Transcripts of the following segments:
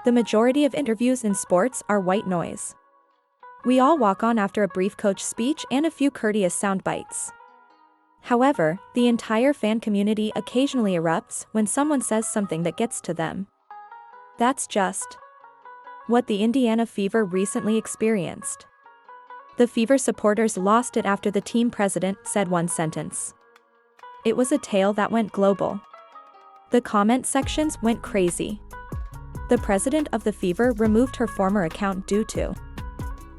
The majority of interviews in sports are white noise. We all walk on after a brief coach speech and a few courteous sound bites. However, the entire fan community occasionally erupts when someone says something that gets to them. That's just what the Indiana Fever recently experienced. The Fever supporters lost it after the team president said one sentence. It was a tale that went global. The comment sections went crazy. The president of the Fever removed her former account due to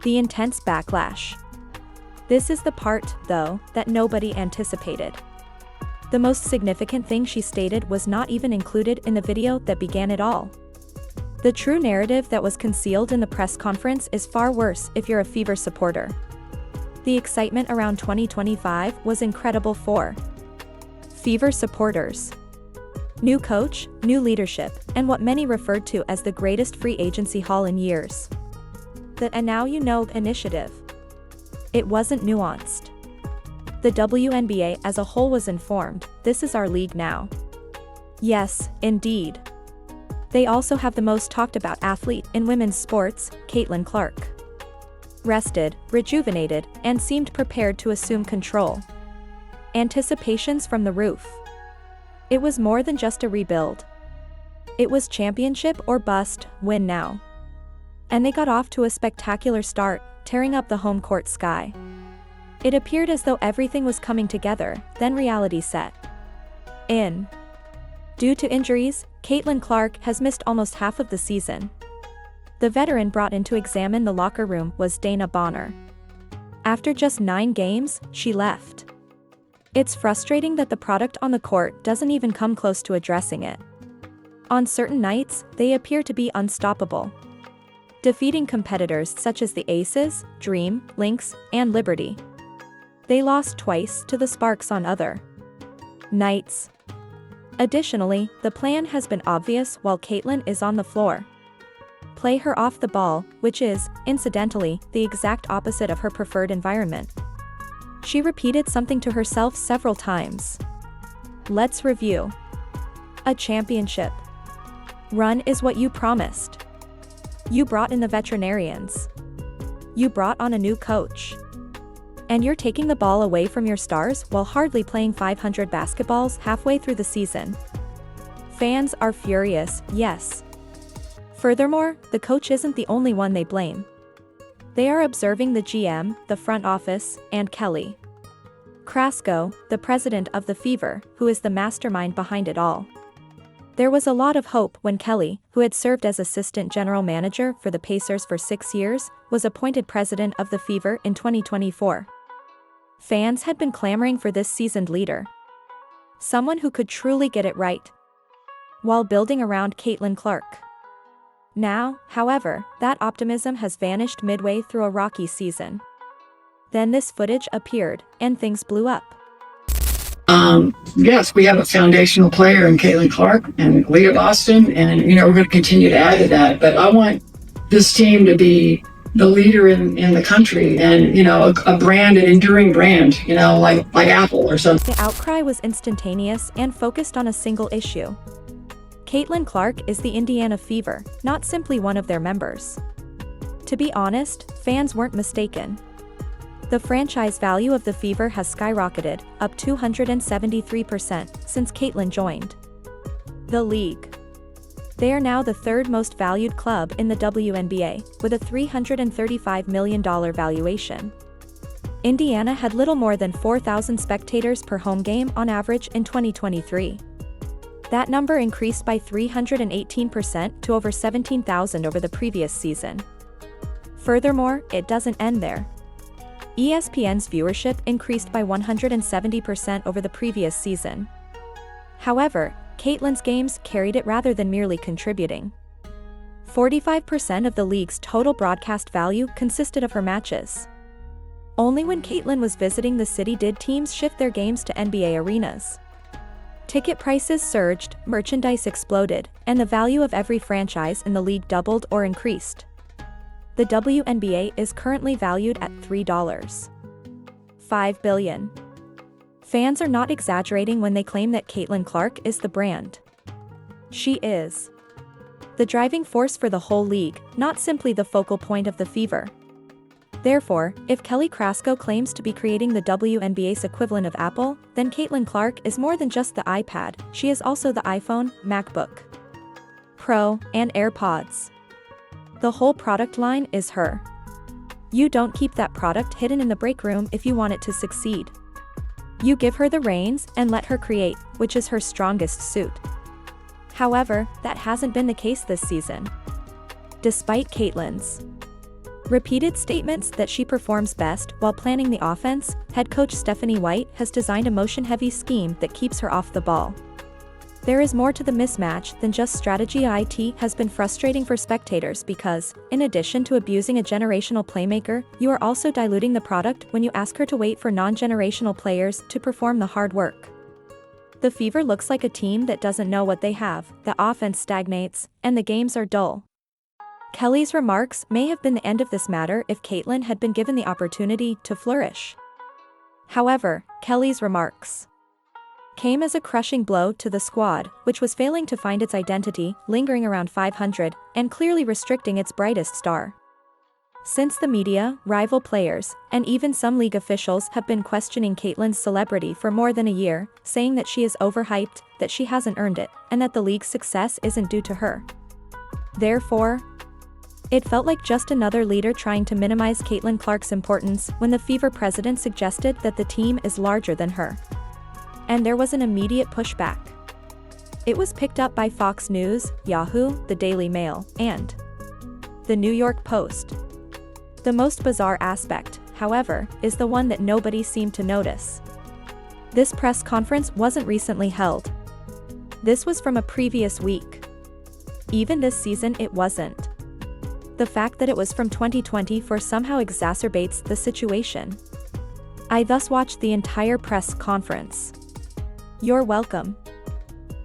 the intense backlash. This is the part, though, that nobody anticipated. The most significant thing she stated was not even included in the video that began it all. The true narrative that was concealed in the press conference is far worse if you're a Fever supporter. The excitement around 2025 was incredible for Fever supporters. New coach, new leadership, and what many referred to as the greatest free agency haul in years. The "and now you know" initiative. It wasn't nuanced. The WNBA as a whole was informed, this is our league now. Yes, indeed. They also have the most talked about athlete in women's sports, Caitlin Clark. Rested, rejuvenated, and seemed prepared to assume control. Anticipations from the roof. It was more than just a rebuild. It was championship or bust, win now. And they got off to a spectacular start, tearing up the home court sky. It appeared as though everything was coming together, then reality set in. Due to injuries, Caitlin Clark has missed almost half of the season. The veteran brought in to examine the locker room was Dana Bonner. After just 9 games, she left. It's frustrating that the product on the court doesn't even come close to addressing it. On certain nights, they appear to be unstoppable, defeating competitors such as the Aces, Dream, Lynx, and Liberty. They lost twice to the Sparks on other nights. Additionally, the plan has been obvious while Caitlin is on the floor. Play her off the ball, which is, incidentally, the exact opposite of her preferred environment. She repeated something to herself several times. Let's review. A championship run is what you promised. You brought in the veterinarians. You brought on a new coach. And you're taking the ball away from your stars while hardly playing 500 basketballs halfway through the season. Fans are furious, yes. Furthermore, the coach isn't the only one they blame. They are observing the GM, the front office, and Kelly Krasco, the president of the Fever, who is the mastermind behind it all. There was a lot of hope when Kelly, who had served as assistant general manager for the Pacers for 6 years, was appointed president of the Fever in 2024. Fans had been clamoring for this seasoned leader. Someone who could truly get it right, while building around Caitlin Clark. Now, however, that optimism has vanished midway through a rocky season. Then this footage appeared, and things blew up. Yes, we have a foundational player in Caitlin Clark and Leah Boston, and we're going to continue to add to that. But I want this team to be the leader in the country, and a brand, an enduring brand, like Apple or something. The outcry was instantaneous and focused on a single issue. Caitlin Clark is the Indiana Fever, not simply one of their members. To be honest, fans weren't mistaken. The franchise value of the Fever has skyrocketed, up 273% since Caitlin joined the league. They are now the 3rd most valued club in the WNBA, with a $335 million valuation. Indiana had little more than 4,000 spectators per home game on average in 2023. That number increased by 318% to over 17,000 over the previous season. Furthermore, it doesn't end there. ESPN's viewership increased by 170% over the previous season. However, Caitlin's games carried it rather than merely contributing. 45% of the league's total broadcast value consisted of her matches. Only when Caitlin was visiting the city did teams shift their games to NBA arenas. Ticket prices surged, merchandise exploded, and the value of every franchise in the league doubled or increased. The WNBA is currently valued at $3.5 billion. Fans are not exaggerating when they claim that Caitlin Clark is the brand. She is. the driving force for the whole league, not simply the focal point of the Fever. Therefore, if Kelly Krasco claims to be creating the WNBA's equivalent of Apple, then Caitlin Clark is more than just the iPad, she is also the iPhone, MacBook Pro, and AirPods. The whole product line is her. You don't keep that product hidden in the break room if you want it to succeed. You give her the reins and let her create, which is her strongest suit. However, that hasn't been the case this season. Despite Caitlin's repeated statements that she performs best while planning the offense, head coach Stephanie White has designed a motion-heavy scheme that keeps her off the ball. There is more to the mismatch than just strategy. It has been frustrating for spectators because, in addition to abusing a generational playmaker, you are also diluting the product when you ask her to wait for non-generational players to perform the hard work. The Fever looks like a team that doesn't know what they have, the offense stagnates, and the games are dull. Kelly's remarks may have been the end of this matter if Caitlin had been given the opportunity to flourish. However, Kelly's remarks came as a crushing blow to the squad, which was failing to find its identity, lingering around 500, and clearly restricting its brightest star. Since the media, rival players, and even some league officials have been questioning Caitlin's celebrity for more than a year, saying that she is overhyped, that she hasn't earned it, and that the league's success isn't due to her. Therefore, it felt like just another leader trying to minimize Caitlin Clark's importance when the Fever president suggested that the team is larger than her. And there was an immediate pushback. It was picked up by Fox News, Yahoo, the Daily Mail, and the New York Post. The most bizarre aspect, however, is the one that nobody seemed to notice. This press conference wasn't recently held. This was from a previous week. Even this season it wasn't. The fact that it was from 2024 somehow exacerbates the situation. I thus watched the entire press conference. You're welcome.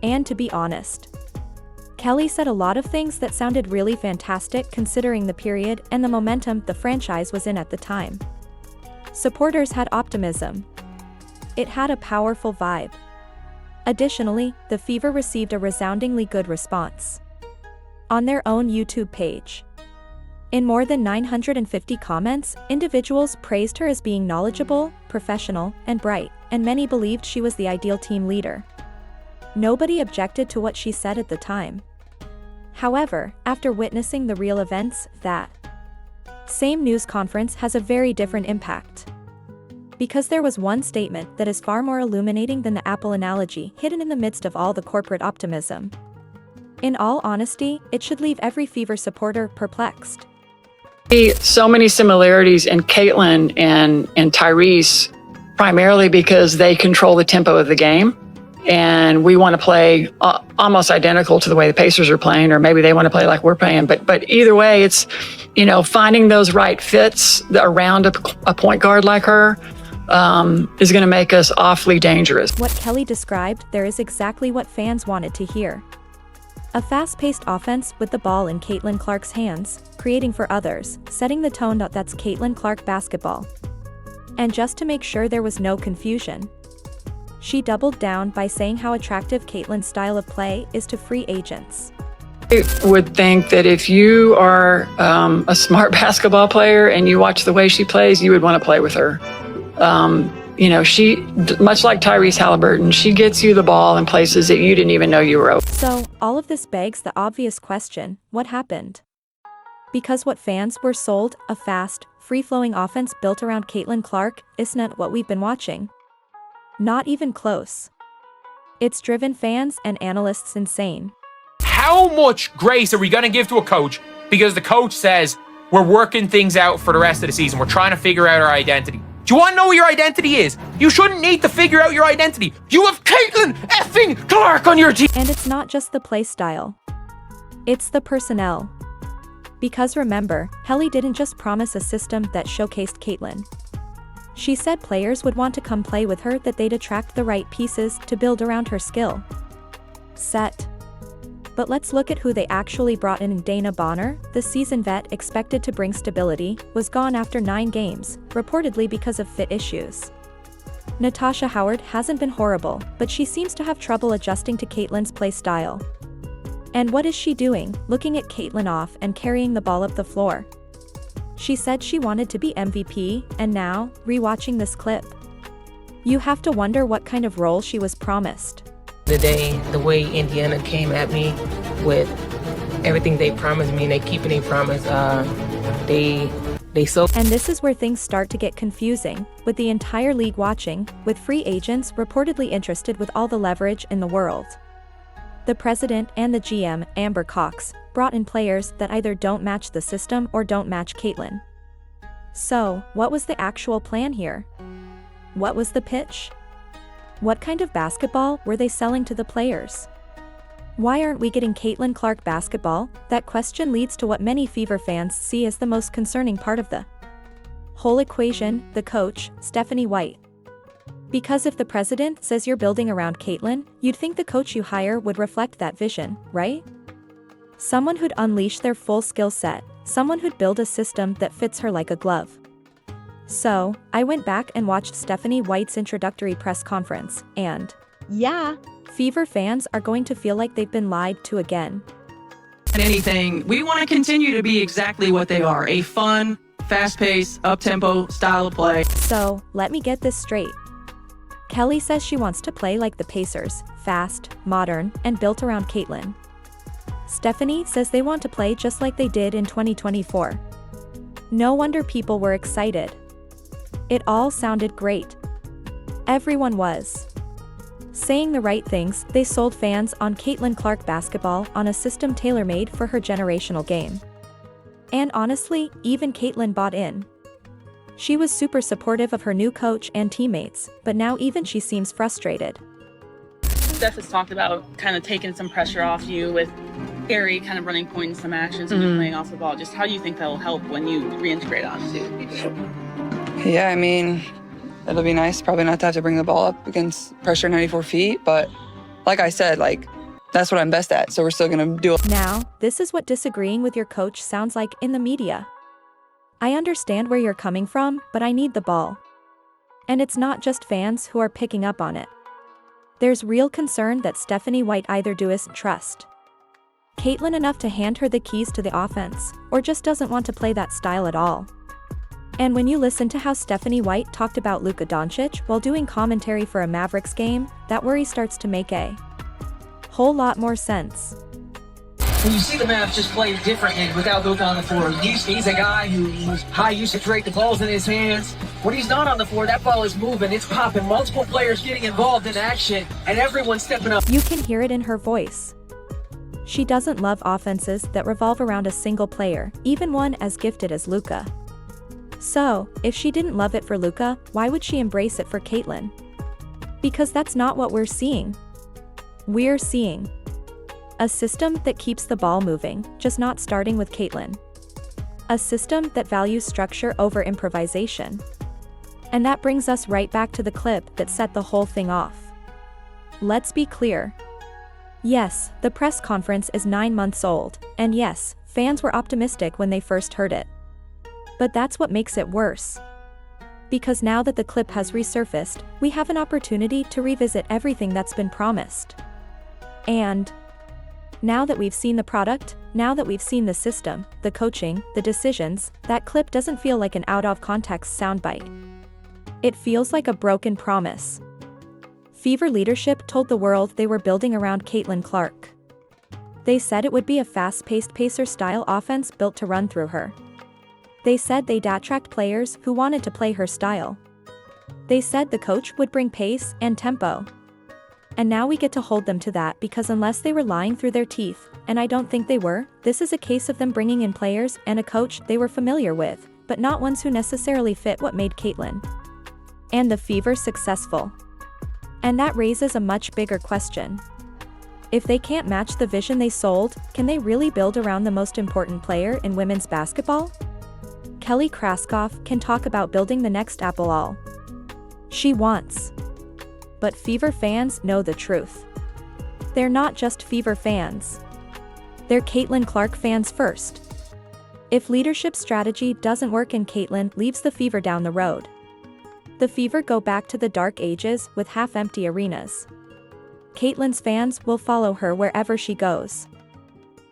And to be honest, Kelly said a lot of things that sounded really fantastic considering the period and the momentum the franchise was in at the time. Supporters had optimism. It had a powerful vibe. Additionally, the Fever received a resoundingly good response on their own YouTube page. In more than 950 comments, individuals praised her as being knowledgeable, professional, and bright, and many believed she was the ideal team leader. Nobody objected to what she said at the time. However, after witnessing the real events, that same news conference has a very different impact. Because there was one statement that is far more illuminating than the Apple analogy hidden in the midst of all the corporate optimism. In all honesty, it should leave every Fever supporter perplexed. So many similarities in Caitlin and Tyrese, primarily because they control the tempo of the game. And we want to play almost identical to the way the Pacers are playing, or maybe they want to play like we're playing. But either way, it's, finding those right fits around a point guard like her is going to make us awfully dangerous. What Kelly described there is exactly what fans wanted to hear. A fast-paced offense with the ball in Caitlin Clark's hands, creating for others, setting the tone that's Caitlin Clark basketball. And just to make sure there was no confusion, she doubled down by saying how attractive Caitlin's style of play is to free agents. I would think that if you are a smart basketball player and you watch the way she plays, you would want to play with her. She, much like Tyrese Halliburton, she gets you the ball in places that you didn't even know you were open. So, all of this begs the obvious question, what happened? Because what fans were sold, a fast, free-flowing offense built around Caitlin Clark, is not what we've been watching. Not even close. It's driven fans and analysts insane. How much grace are we going to give to a coach because the coach says, we're working things out for the rest of the season, we're trying to figure out our identity? Do you want to know what your identity is? You shouldn't need to figure out your identity. You have Caitlin effing Clark on your team. And it's not just the play style. It's the personnel. Because remember, Kelly didn't just promise a system that showcased Caitlin. She said players would want to come play with her, that they'd attract the right pieces to build around her skill set. But let's look at who they actually brought in. Dana Bonner, the seasoned vet expected to bring stability, was gone after 9 games, reportedly because of fit issues. Natasha Howard hasn't been horrible, but she seems to have trouble adjusting to Caitlin's play style. And what is she doing, looking at Caitlyn off and carrying the ball up the floor? She said she wanted to be MVP, and now, rewatching this clip, you have to wonder what kind of role she was promised. The way Indiana came at me with everything they promised me and they keeping their promise, they so. And this is where things start to get confusing, with the entire league watching, with free agents reportedly interested with all the leverage in the world. The president and the GM, Amber Cox, brought in players that either don't match the system or don't match Caitlyn. So, what was the actual plan here? What was the pitch? What kind of basketball were they selling to the players? Why aren't we getting Caitlyn Clark basketball? That question leads to what many Fever fans see as the most concerning part of the whole equation, the coach, Stephanie White. Because if the president says you're building around Caitlyn, you'd think the coach you hire would reflect that vision, right? Someone who'd unleash their full skill set, someone who'd build a system that fits her like a glove. So, I went back and watched Stephanie White's introductory press conference, and yeah, Fever fans are going to feel like they've been lied to again. Anything, we want to continue to be exactly what they are, a fun, fast-paced, up-tempo style of play. So, let me get this straight. Kelly says she wants to play like the Pacers, fast, modern, and built around Caitlyn. Stephanie says they want to play just like they did in 2024. No wonder people were excited. It all sounded great. Everyone was saying the right things. They sold fans on Caitlyn Clark basketball on a system tailor-made for her generational game. And honestly, even Caitlyn bought in. She was super supportive of her new coach and teammates, but now even she seems frustrated. Steph has talked about kind of taking some pressure off you with Harry kind of running point in some actions and you playing off the ball. Just how do you think that will help when you reintegrate on too? Yeah, I mean, it'll be nice probably not to have to bring the ball up against pressure 94 feet, but like I said, that's what I'm best at, so we're still gonna do it. Now, this is what disagreeing with your coach sounds like in the media. I understand where you're coming from, but I need the ball. And it's not just fans who are picking up on it. There's real concern that Stephanie White either doesn't trust Caitlyn enough to hand her the keys to the offense, or just doesn't want to play that style at all. And when you listen to how Stephanie White talked about Luka Doncic while doing commentary for a Mavericks game, that worry starts to make a whole lot more sense. When you see the Mavs just play differently without Luka on the floor, he's a guy who's high usage rate, the ball's in his hands. When he's not on the floor, that ball is moving, it's popping, multiple players getting involved in action, and everyone's stepping up. You can hear it in her voice. She doesn't love offenses that revolve around a single player, even one as gifted as Luka. So, if she didn't love it for Luka, why would she embrace it for Caitlyn? Because that's not what we're seeing. We're seeing a system that keeps the ball moving, just not starting with Caitlyn. A system that values structure over improvisation. And that brings us right back to the clip that set the whole thing off. Let's be clear. Yes, the press conference is 9 months old, and yes, fans were optimistic when they first heard it. But that's what makes it worse. Because now that the clip has resurfaced, we have an opportunity to revisit everything that's been promised. And now that we've seen the product, now that we've seen the system, the coaching, the decisions, that clip doesn't feel like an out-of-context soundbite. It feels like a broken promise. Fever leadership told the world they were building around Caitlyn Clark. They said it would be a fast-paced Pacer-style offense built to run through her. They said they'd attract players who wanted to play her style. They said the coach would bring pace and tempo. And now we get to hold them to that because unless they were lying through their teeth, and I don't think they were, this is a case of them bringing in players and a coach they were familiar with, but not ones who necessarily fit what made Caitlyn and the Fever successful. And that raises a much bigger question. If they can't match the vision they sold, can they really build around the most important player in women's basketball? Kelly Krasco can talk about building the next Apple all she wants. But Fever fans know the truth. They're not just Fever fans. They're Caitlyn Clark fans first. If leadership strategy doesn't work and Caitlyn leaves the Fever down the road, the Fever go back to the dark ages with half-empty arenas. Caitlyn's fans will follow her wherever she goes.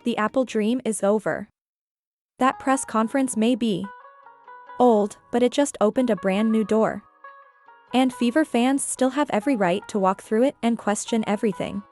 the Apple dream is over. That press conference may be old, but it just opened a brand new door. And Fever fans still have every right to walk through it and question everything.